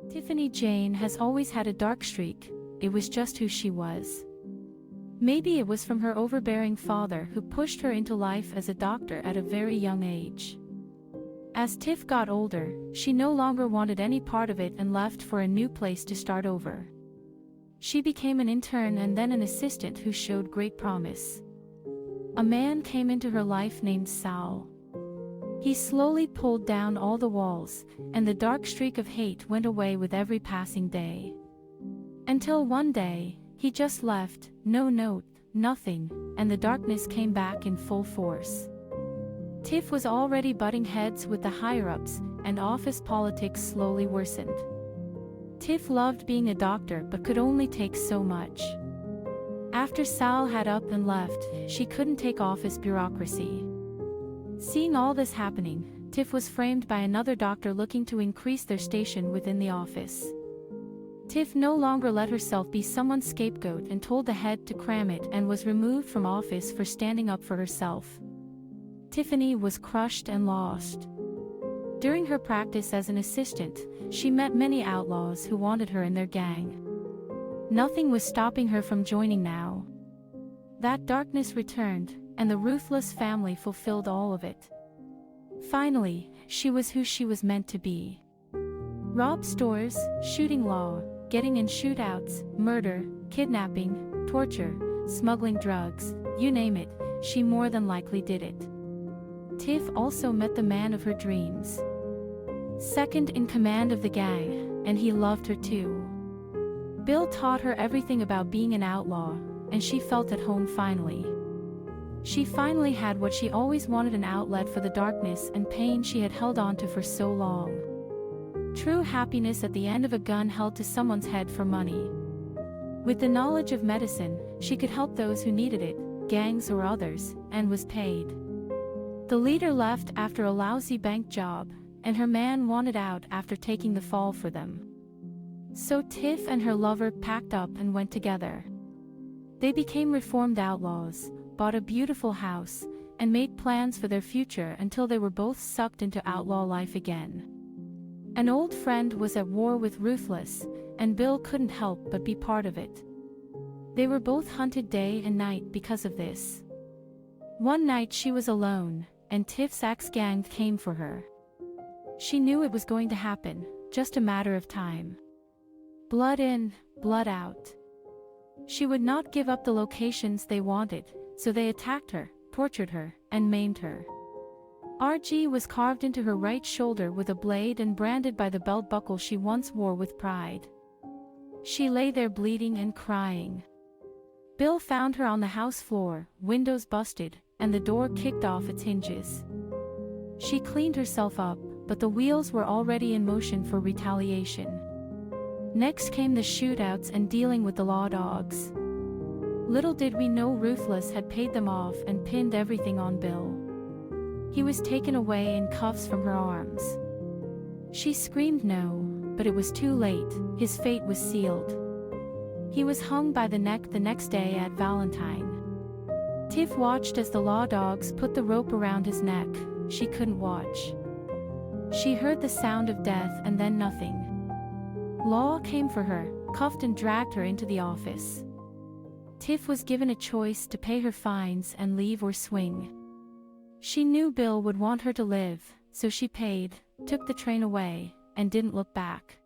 Tiffany Jane has always had a dark streak. It was just who she was. Maybe it was from her overbearing father who pushed her into life as a doctor at a very young age. As Tiff got older, she no longer wanted any part of it and left for a new place to start over. She became an intern and then an assistant who showed great promise. A man came into her life named Sal. He slowly pulled down all the walls, and the dark streak of hate went away with every passing day. Until one day, he just left, no note, nothing, and the darkness came back in full force. Tiff was already butting heads with the higher-ups, and office politics slowly worsened. Tiff loved being a doctor but could only take so much. After Sal had up and left, she couldn't take office bureaucracy. Seeing all this happening, Tiff was framed by another doctor looking to increase their station within the office. Tiff no longer let herself be someone's scapegoat and told the head to cram it and was removed from office for standing up for herself. Tiffany was crushed and lost. During her practice as an assistant, she met many outlaws who wanted her in their gang. Nothing was stopping her from joining now. That darkness returned, and the ruthless family fulfilled all of it. Finally, she was who she was meant to be. Rob stores, shooting law, getting in shootouts, murder, kidnapping, torture, smuggling drugs, you name it, she more than likely did it. Tiff also met the man of her dreams. Second in command of the gang, and he loved her too. Bill taught her everything about being an outlaw, and she felt at home finally. She finally had what she always wanted, an outlet for the darkness and pain she had held on to for so long. True happiness at the end of a gun held to someone's head for money. With the knowledge of medicine, she could help those who needed it, gangs or others, and was paid. The leader left after a lousy bank job, and her man wanted out after taking the fall for them. So Tiff and her lover packed up and went together. They became reformed outlaws, bought a beautiful house, and made plans for their future until they were both sucked into outlaw life again. An old friend was at war with Ruthless, and Bill couldn't help but be part of it. They were both hunted day and night because of this. One night she was alone, and Tiff's ex-gang came for her. She knew it was going to happen, just a matter of time. Blood in, blood out. She would not give up the locations they wanted, so they attacked her, tortured her, and maimed her. RG was carved into her right shoulder with a blade and branded by the belt buckle she once wore with pride. She lay there bleeding and crying. Bill found her on the house floor, windows busted, and the door kicked off its hinges. She cleaned herself up, but the wheels were already in motion for retaliation. Next came the shootouts and dealing with the law dogs. Little did we know Ruthless had paid them off and pinned everything on Bill. He was taken away in cuffs from her arms. She screamed no, but it was too late, his fate was sealed. He was hung by the neck the next day at Valentine. Tiff watched as the law dogs put the rope around his neck. She couldn't watch. She heard the sound of death and then nothing. Law came for her, cuffed and dragged her into the office. Tiff was given a choice to pay her fines and leave or swing. She knew Bill would want her to live, so she paid, took the train away, and didn't look back.